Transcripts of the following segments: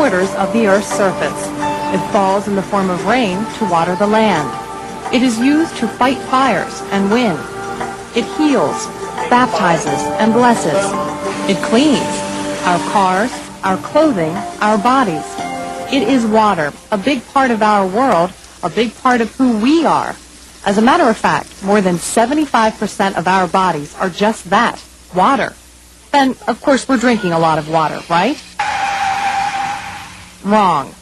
3/4 of the Earth's surface. It falls in the form of rain to water the land. It is used to fight fires and win. It heals, baptizes, and blesses. It cleans our cars, our clothing, our bodies. It is water, a big part of our world, a big part of who we are. As a matter of fact, more than 75% of our bodies are just that, water. And, of course, we're drinking a lot of water, right? Wrong.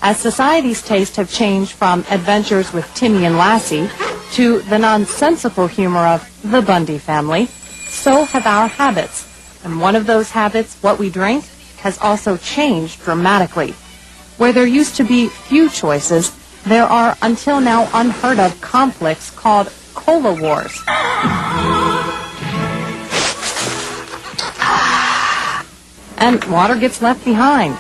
As society's tastes have changed from adventures with Timmy and Lassie to the nonsensical humor of the Bundy family, so have our habits. And one of those habits, what we drink, has also changed dramatically. Where there used to be few choices, there are until now unheard of conflicts called cola wars. And water gets left behind.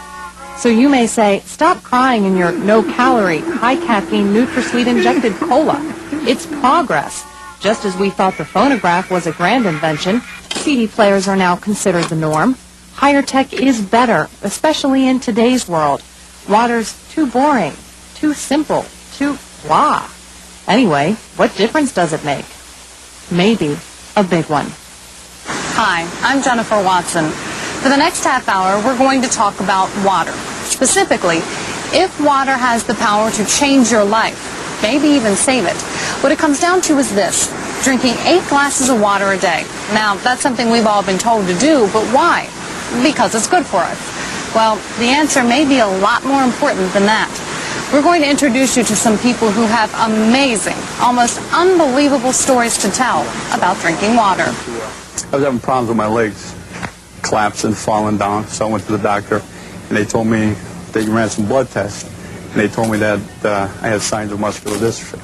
So you may say, stop crying in your no-calorie, high-caffeine, NutraSweet injected cola. It's progress. Just as we thought the phonograph was a grand invention, CD players are now considered the norm. Higher tech is better, especially in today's world. Water's too boring, too simple, too blah. Anyway, what difference does it make? Maybe a big one. Hi, I'm Jennifer Watson. For the next half hour, we're going to talk about water. Specifically, if water has the power to change your life, maybe even save it. What it comes down to is this: drinking 8 glasses of water a day. Now, that's something we've all been told to do, but why? Because it's good for us. Well, the answer may be a lot more important than that. We're going to introduce you to some people who have amazing, almost unbelievable stories to tell about drinking water. I was having problems with my legs, collapsing, falling down, so I went to the doctor, and they told me they ran some blood tests, and they told me that I had signs of muscular dystrophy.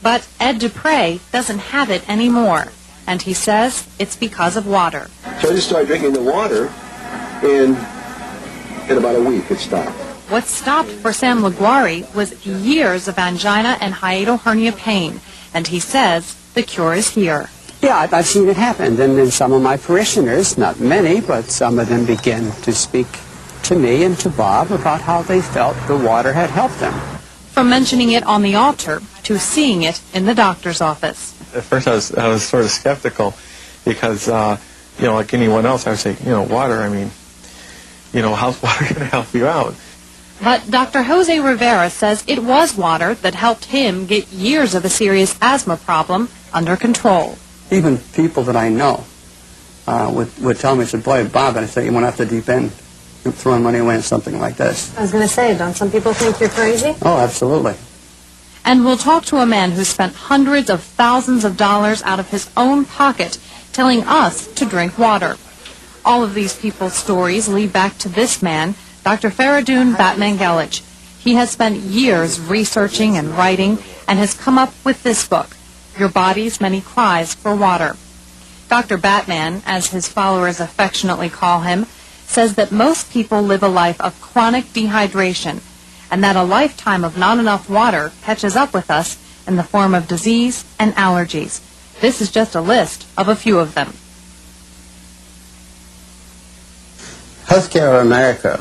But Ed Dupre doesn't have it anymore, and he says it's because of water. So I just started drinking the water, and in about a week it stopped. What stopped for Sam LaGuarrie was years of angina and hiatal hernia pain, and he says the cure is here. Yeah, I've seen it happen. And then some of my parishioners, not many, but some of them began to speak to me and to Bob about how they felt the water had helped them. From mentioning it on the altar to seeing it in the doctor's office. At first I was sort of skeptical because, like anyone else, I would say, water, how's water going to help you out? But Dr. Jose Rivera says it was water that helped him get years of a serious asthma problem under control. Even people that I know would tell me, said, boy, Bob, and I say, you went off the deep end. You're throwing money away on something like this. I was going to say, don't some people think you're crazy? Oh, absolutely. And we'll talk to a man who spent hundreds of thousands of dollars out of his own pocket telling us to drink water. All of these people's stories lead back to this man, Dr. Fereydoon Batmanghelidj. He has spent years researching and writing and has come up with this book, Your Body's Many Cries for Water. Dr. Batman, as his followers affectionately call him, says that most people live a life of chronic dehydration and that a lifetime of not enough water catches up with us in the form of disease and allergies. This is just a list of a few of them. Healthcare in America,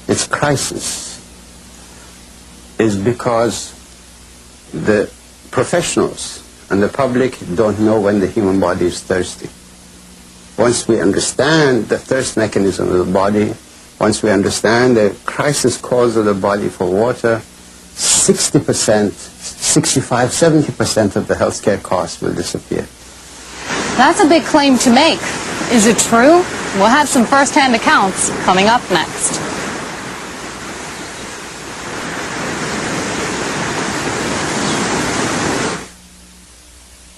its crisis is because the professionals and the public don't know when the human body is thirsty. Once we understand the thirst mechanism of the body, once we understand the crisis cause of the body for water, 60%, 65, 70% of the healthcare costs will disappear. That's a big claim to make. Is it true? We'll have some first-hand accounts coming up next.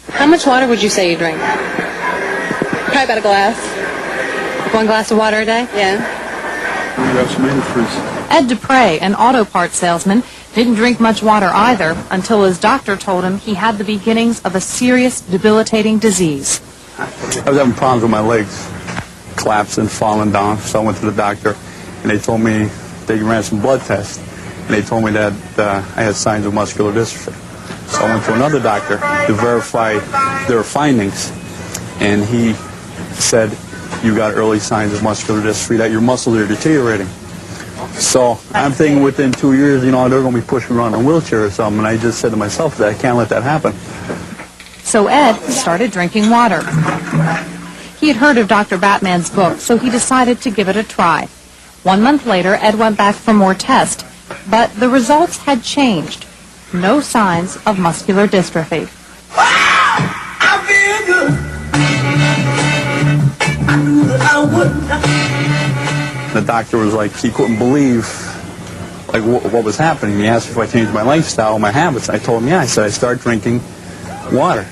How much water would you say you drink? Probably about a glass. 1 glass of water a day? Yeah. You have some antifreeze. Ed Dupre, an auto parts salesman, didn't drink much water either until his doctor told him he had the beginnings of a serious, debilitating disease. I was having problems with my legs, collapsing, falling down, so I went to the doctor, and they told me they ran some blood tests, and they told me that I had signs of muscular dystrophy. So I went to another doctor to verify their findings, and he said, you got early signs of muscular dystrophy, that your muscles are deteriorating. So I'm thinking within 2 years, they're going to be pushing around in a wheelchair or something, and I just said to myself that I can't let that happen. So Ed started drinking water. He had heard of Dr. Batman's book, so he decided to give it a try. 1 month later, Ed went back for more tests, but the results had changed. No signs of muscular dystrophy. I feel good. The doctor was like, he couldn't believe what was happening. He asked if I changed my lifestyle, my habits. I told him, yeah. I said I started drinking water.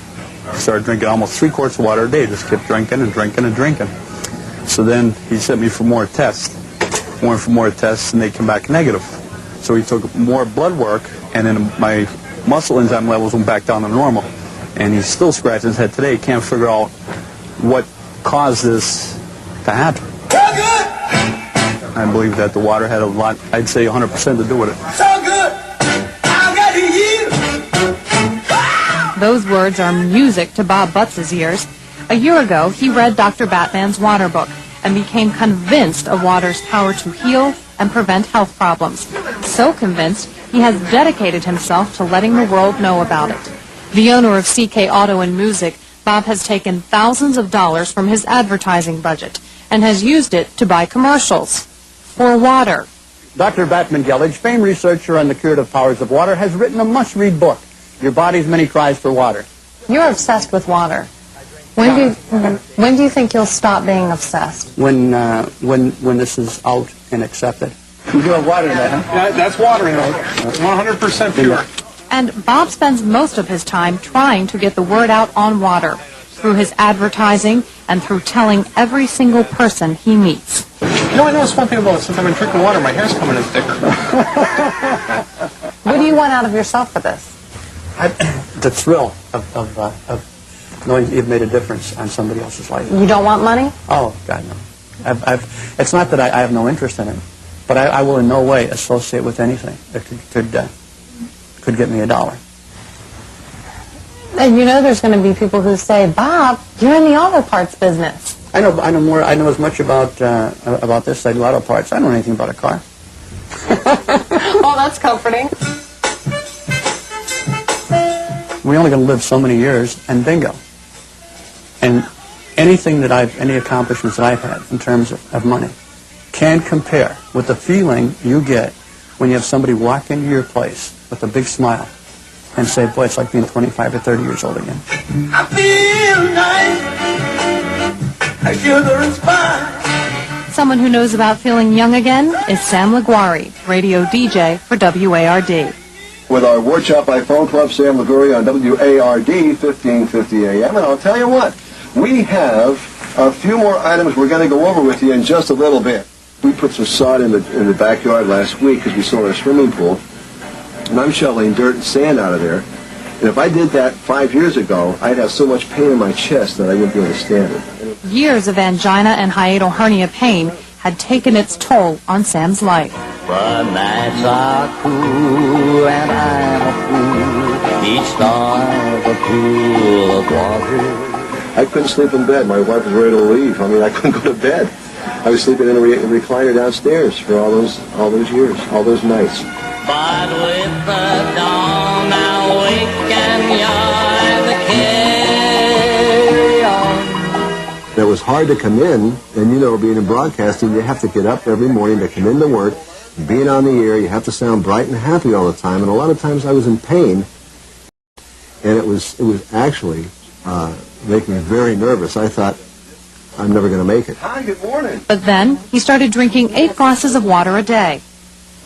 I started drinking almost 3 quarts of water a day. Just kept drinking and drinking and drinking. So then he sent me for more tests. Went for more tests, and they came back negative. So he took more blood work, and then my muscle enzyme levels went back down to normal. And he's still scratching his head today. He can't figure out what caused this to happen. I believe that the water had a lot, I'd say 100% to do with it. So good. I got you. Those words are music to Bob Butts' ears. A year ago, he read Dr. Batman's water book and became convinced of water's power to heal and prevent health problems. So convinced, he has dedicated himself to letting the world know about it. The owner of CK Auto and Music, Bob has taken thousands of dollars from his advertising budget and has used it to buy commercials for water. Dr. Batmanghelidj, famed researcher on the curative powers of water, has written a must-read book, Your Body's Many Cries for Water. You're obsessed with water. When do you think you'll stop being obsessed? When this is out and accepted. You do have water in that, huh? Yeah, that's water in it. 100% pure. And Bob spends most of his time trying to get the word out on water through his advertising and through telling every single person he meets. You know, I noticed one thing about it. Since I've been drinking water, my hair's coming in thicker. What do you want out of yourself for this? The thrill of knowing you've made a difference on somebody else's life. You don't want money? Oh, God, no. It's not that I have no interest in it, but I will in no way associate with anything that could get me $1. And you know there's going to be people who say, Bob, you're in the auto parts business. I know as much about this as I do auto parts. I don't know anything about a car. Well, that's comforting. We're only going to live so many years, and bingo. And anything that any accomplishments that I've had in terms of money can compare with the feeling you get when you have somebody walk into your place with a big smile and say, boy, it's like being 25 or 30 years old again. I feel nice. I feel the response. Someone who knows about feeling young again is Sam Laguari, radio DJ for WARD. With our Workshop by Phone Club, Sam Laguari on WARD 1550 AM. And I'll tell you what, we have a few more items we're going to go over with you in just a little bit. We put some sod in the backyard last week because we saw our swimming pool. And I'm shoveling dirt and sand out of there. And if I did that 5 years ago, I'd have so much pain in my chest that I wouldn't be able to stand it. Years of angina and hiatal hernia pain had taken its toll on Sam's life. The nights are cool and I'm a fool. Each star's a pool of water. I couldn't sleep in bed. My wife was ready to leave. I mean, I couldn't go to bed. I was sleeping in a recliner downstairs for all those years, all those nights. But with the dawn, I'll wake and yawn the carry on. It was hard to come in, and you know, being in broadcasting, you have to get up every morning to come into work, being on the air, you have to sound bright and happy all the time, and a lot of times I was in pain, and it was actually making me very nervous. I thought, I'm never going to make it. Hi, good morning. But then he started drinking 8 glasses of water a day.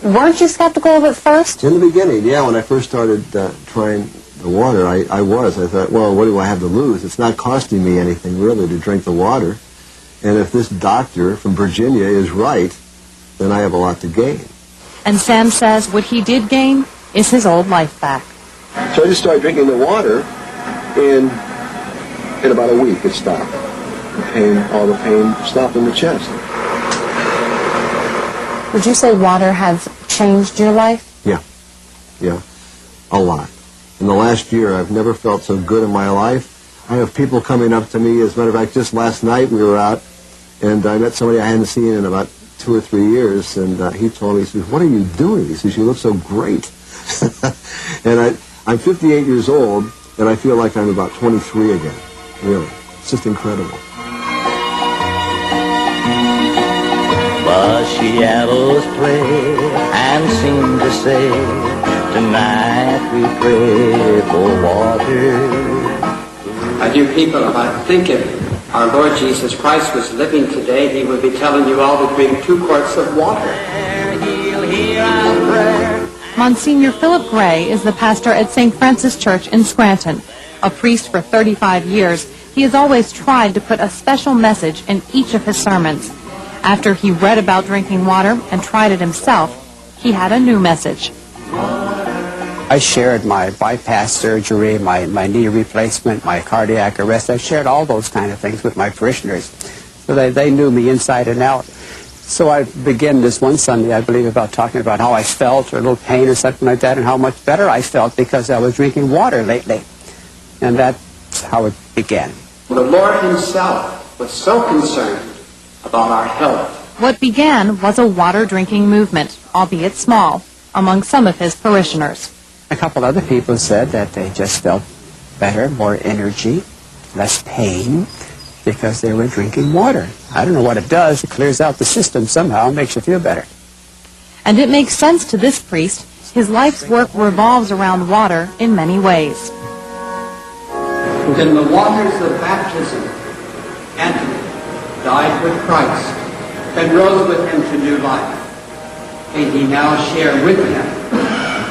Weren't you skeptical of it first? In the beginning, yeah, when I first started trying the water, I thought, well, what do I have to lose? It's not costing me anything, really, to drink the water. And if this doctor from Virginia is right, then I have a lot to gain. And Sam says what he did gain is his old life back. So I just started drinking the water, and in about a week it stopped. All the pain stopped in the chest. Would you say water has changed your life? Yeah, a lot. In the last year, I've never felt so good in my life. I have people coming up to me. As a matter of fact, just last night we were out, And I met somebody I hadn't seen in about 2 or 3 years, and he told me, he says, "What are you doing?" He says, "You look so great." And I'm 58 years old, and I feel like I'm about 23 again. Really. It's just incredible. But she always play and seem to say, tonight we pray for water. My dear people, I think if our Lord Jesus Christ was living today, he would be telling you all to drink 2 quarts of water. Monsignor Philip Gray is the pastor at St. Francis Church in Scranton. A priest for 35 years, he has always tried to put a special message in each of his sermons. After he read about drinking water and tried it himself, he had a new message. I shared my bypass surgery, my knee replacement, my cardiac arrest. I shared all those kind of things with my parishioners. So they knew me inside and out. So I began this one Sunday, I believe, about talking about how I felt, or a little pain or something like that, and how much better I felt because I was drinking water lately. And that's how it began. The Lord himself was so concerned about our health. What began was a water drinking movement, albeit small, among some of his parishioners. A couple other people said that they just felt better, more energy, less pain, because they were drinking water. I don't know what it does. It clears out the system somehow, makes you feel better. And it makes sense to this priest. His life's work revolves around water in many ways. Within the waters of baptism, Anthony died with Christ, then rose with him to new life. And he now share with him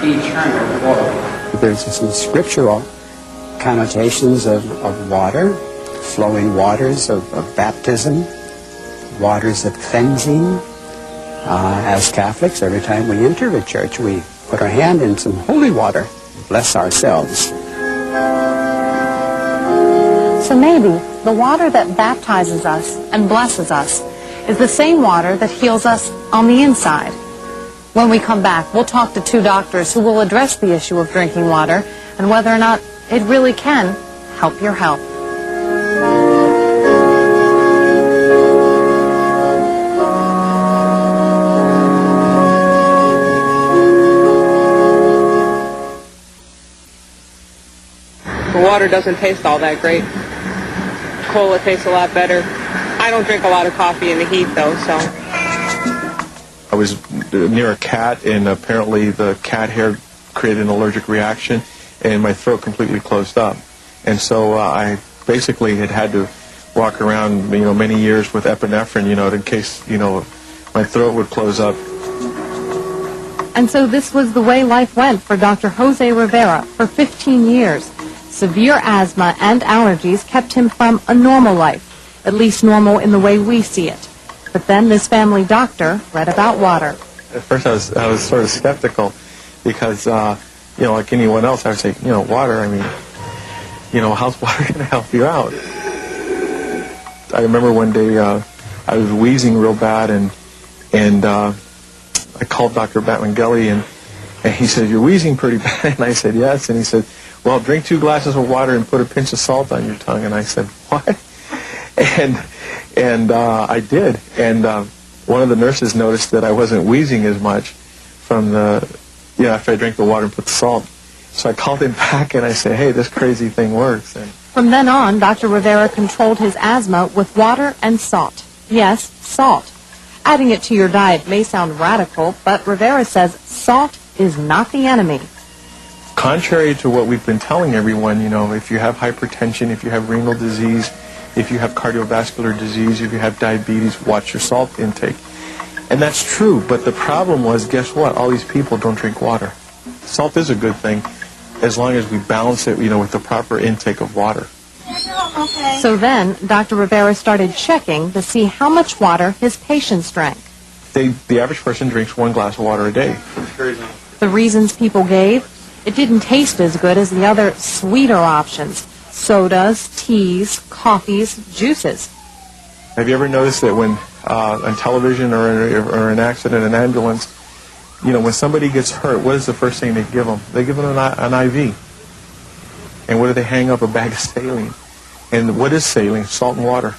eternal glory. There's some scriptural connotations of water, flowing waters of baptism, waters of cleansing. As Catholics, every time we enter a church, we put our hand in some holy water, bless ourselves. So maybe the water that baptizes us and blesses us is the same water that heals us on the inside. When we come back, we'll talk to 2 doctors who will address the issue of drinking water and whether or not it really can help your health. The water doesn't taste all that great. Cola tastes a lot better. I don't drink a lot of coffee in the heat, though, so. I was near a cat, and apparently the cat hair created an allergic reaction, and my throat completely closed up. And so I basically had to walk around, many years with epinephrine, in case, my throat would close up. And so this was the way life went for Dr. Jose Rivera for 15 years. Severe asthma and allergies kept him from a normal life, at least normal in the way we see it. But then this family doctor read about water. At first I was sort of skeptical because, like anyone else, I would say, water, how's water going to help you out? I remember one day I was wheezing real bad, and I called Dr. Batmanghelidj, and he said, "You're wheezing pretty bad." And I said, "Yes." And he said, "Well, drink 2 glasses of water and put a pinch of salt on your tongue." And I said, "What?" And I did. And one of the nurses noticed that I wasn't wheezing as much from after I drank the water and put the salt. So I called him back and I said, "Hey, this crazy thing works." And from then on, Dr. Rivera controlled his asthma with water and salt. Yes, salt. Adding it to your diet may sound radical, but Rivera says salt is not the enemy. Contrary to what we've been telling everyone, if you have hypertension, if you have renal disease, if you have cardiovascular disease, if you have diabetes, watch your salt intake. And that's true, but the problem was, guess what? All these people don't drink water. Salt is a good thing as long as we balance it, with the proper intake of water. So then, Dr. Rivera started checking to see how much water his patients drank. The average person drinks 1 glass of water a day. The reasons people gave? It didn't taste as good as the other sweeter options. Sodas, teas, coffees, juices. Have you ever noticed that when on television or an accident, an ambulance, when somebody gets hurt, what is the first thing they give them? They give them an IV. And what do they hang up? A bag of saline. And what is saline? Salt and water.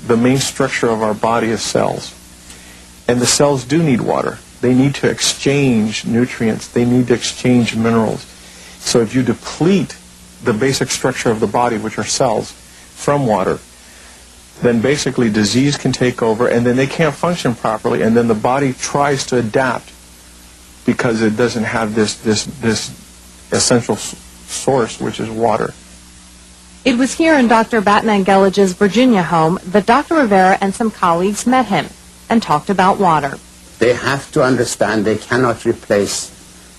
the main structure of our body is cells. And the cells do need water. They need to exchange nutrients. They need to exchange minerals. So if you deplete the basic structure of the body, which are cells, from water, then basically disease can take over, and then they can't function properly, and then the body tries to adapt because it doesn't have this essential source, which is water. It was here in Dr. Batmanghelidj's Virginia home that Dr. Rivera and some colleagues met him and talked about water. They have to understand they cannot replace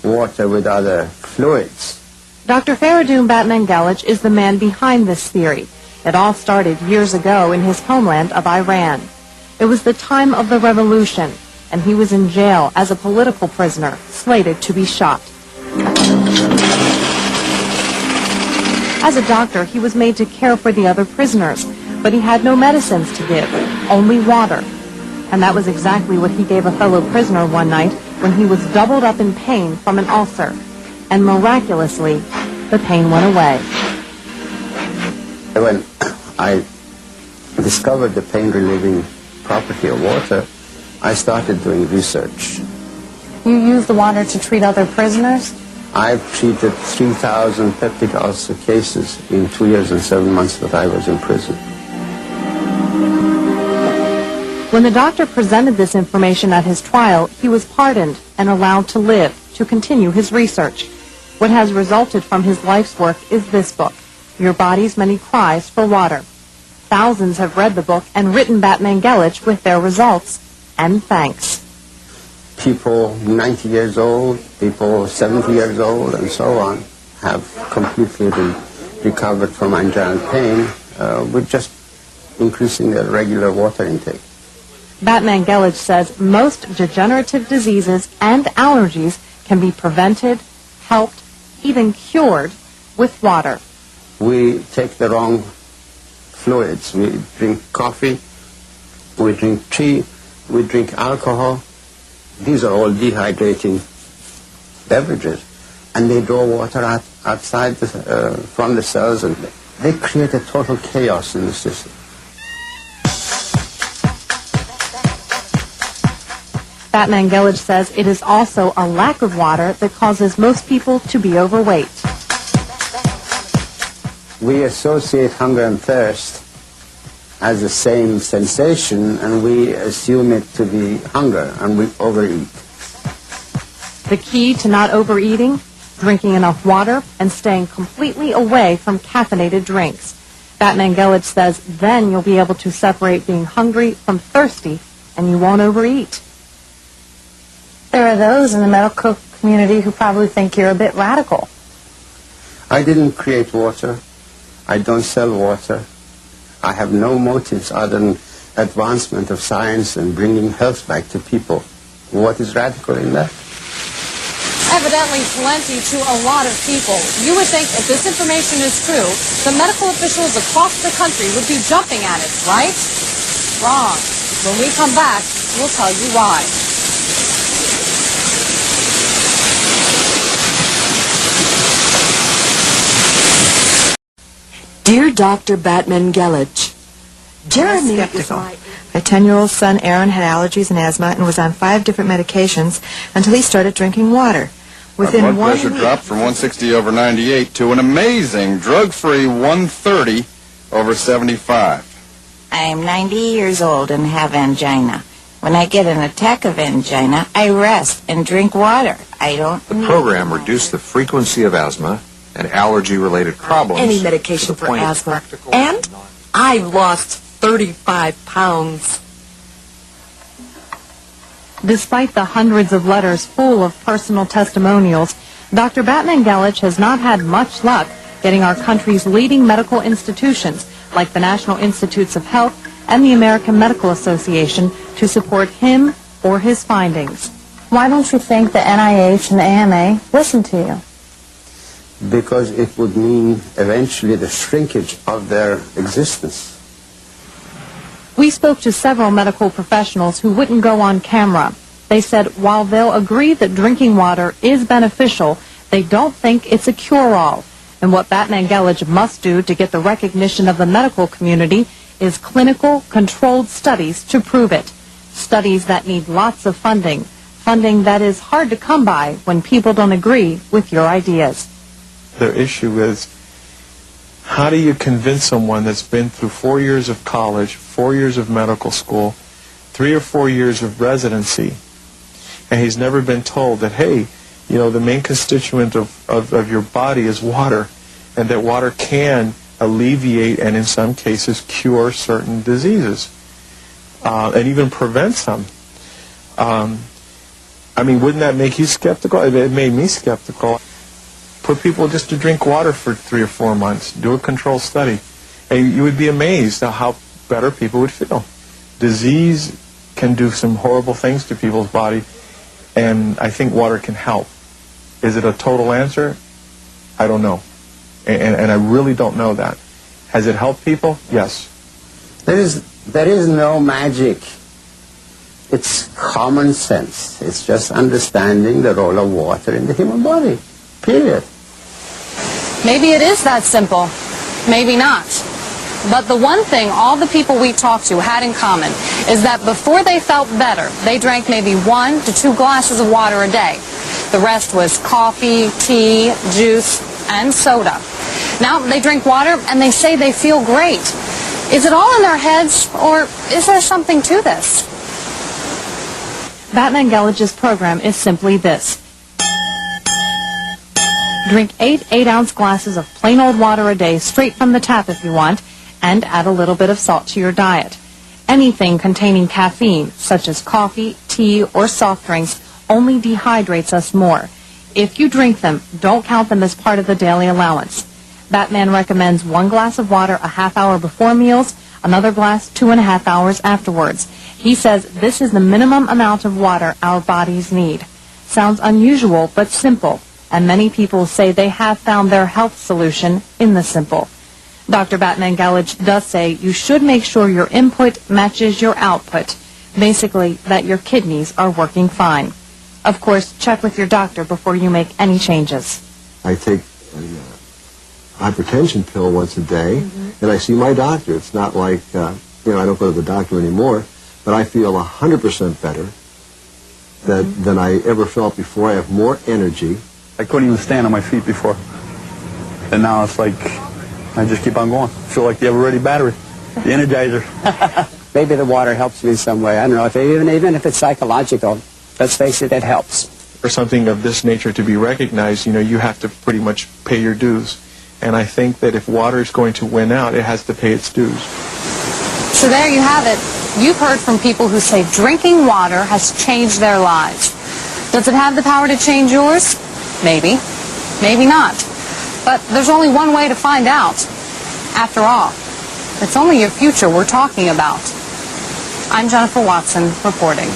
water with other fluids. Dr. Fereydoon Batmanghelidj is the man behind this theory. It all started years ago in his homeland of Iran. It was the time of the revolution, and he was in jail as a political prisoner, slated to be shot. As a doctor, he was made to care for the other prisoners, but he had no medicines to give, only water. And that was exactly what he gave a fellow prisoner one night when he was doubled up in pain from an ulcer. And miraculously, the pain went away. When I discovered the pain-relieving property of water, I started doing research. You use the water to treat other prisoners? I've treated 3,000 peptic ulcer cases in 2 years and 7 months that I was in prison. When the doctor presented this information at his trial, he was pardoned and allowed to live, to continue his research. What has resulted from his life's work is this book, Your Body's Many Cries for Water. Thousands have read the book and written Batmanghelidj with their results and thanks. People 90 years old, people 70 years old, and so on, have completely recovered from angina pain with just increasing their regular water intake. Batmanghelidj says most degenerative diseases and allergies can be prevented, helped, even cured with water. We take the wrong fluids. We drink coffee, we drink tea, we drink alcohol. These are all dehydrating beverages, and they draw water outside from the cells, and they create a total chaos in the system. Batmanghelidj says it is also a lack of water that causes most people to be overweight. We associate hunger and thirst as the same sensation, and we assume it to be hunger, and we overeat. The key to not overeating? Drinking enough water and staying completely away from caffeinated drinks. Batmanghelidj says then you'll be able to separate being hungry from thirsty, and you won't overeat. There are those in the medical community who probably think you're a bit radical. I didn't create water. I don't sell water. I have no motives other than advancement of science and bringing health back to people. What is radical in that? Evidently plenty to a lot of people. You would think if this information is true, the medical officials across the country would be jumping at it, right? Wrong. When we come back, we'll tell you why. Dear Dr. Batmanghelidj, Jeremy is my 10-year-old son Aaron had allergies and asthma and was on 5 different medications until he started drinking water. Within our blood pressure dropped from 160/98 to an amazing drug-free 130/75. I'm 90 years old and have angina. When I get an attack of angina, I rest and drink water. The program reduced the frequency of asthma and allergy-related problems. Any medication for asthma. And I lost 35 pounds. Despite the hundreds of letters full of personal testimonials, Dr. Batmanghelidj has not had much luck getting our country's leading medical institutions, like the National Institutes of Health and the American Medical Association, to support him or his findings. Why don't you think the NIH and the AMA listen to you? Because it would mean eventually the shrinkage of their existence. We spoke to several medical professionals who wouldn't go on camera. They said while they'll agree that drinking water is beneficial, they don't think it's a cure-all. And what Batmanghelidj must do to get the recognition of the medical community is clinical, controlled studies to prove it. Studies that need lots of funding. Funding that is hard to come by when people don't agree with your ideas. The issue is, how do you convince someone that's been through 4 years of college, 4 years of medical school, 3 or 4 years of residency, and he's never been told that, hey, you know, the main constituent of your body is water, and that water can alleviate and in some cases cure certain diseases, and even prevent some. I mean, wouldn't that make you skeptical? It made me skeptical. Put people just to drink water for 3 or 4 months. Do a control study. And you would be amazed at how better people would feel. Disease can do some horrible things to people's body, and I think water can help. Is it a total answer? I don't know. And I really don't know that. Has it helped people? Yes. There is no magic. It's common sense. It's just understanding the role of water in the human body. Period. Maybe it is that simple. Maybe not. But the one thing all the people we talked to had in common is that before they felt better, they drank maybe 1 to 2 glasses of water a day. The rest was coffee, tea, juice, and soda. Now they drink water and they say they feel great. Is it all in their heads, or is there something to this? Batmanghelidj's program is simply this. Drink 8 8-ounce glasses of plain old water a day straight from the tap if you want, and add a little bit of salt to your diet. Anything containing caffeine, such as coffee, tea, or soft drinks, only dehydrates us more. If you drink them, don't count them as part of the daily allowance. Batman recommends 1 glass of water a half hour before meals, another glass 2.5 hours afterwards. He says this is the minimum amount of water our bodies need. Sounds unusual, but simple, and many people say they have found their health solution in the simple. Dr. Batmanghelidj does say you should make sure your input matches your output, basically that your kidneys are working fine. Of course, check with your doctor before you make any changes. I take a hypertension pill once a day, and I see my doctor. It's not like, I don't go to the doctor anymore, but I feel 100% better than I ever felt before. I have more energy. I couldn't even stand on my feet before. And now it's like, I just keep on going. I feel like the ever-ready battery, the Energizer. Maybe the water helps you in some way. I don't know, even if it's psychological, let's face it, it helps. For something of this nature to be recognized, you have to pretty much pay your dues. And I think that if water is going to win out, it has to pay its dues. So there you have it. You've heard from people who say drinking water has changed their lives. Does it have the power to change yours? Maybe. Maybe not. But there's only one way to find out. After all, it's only your future we're talking about. I'm Jennifer Watson, reporting.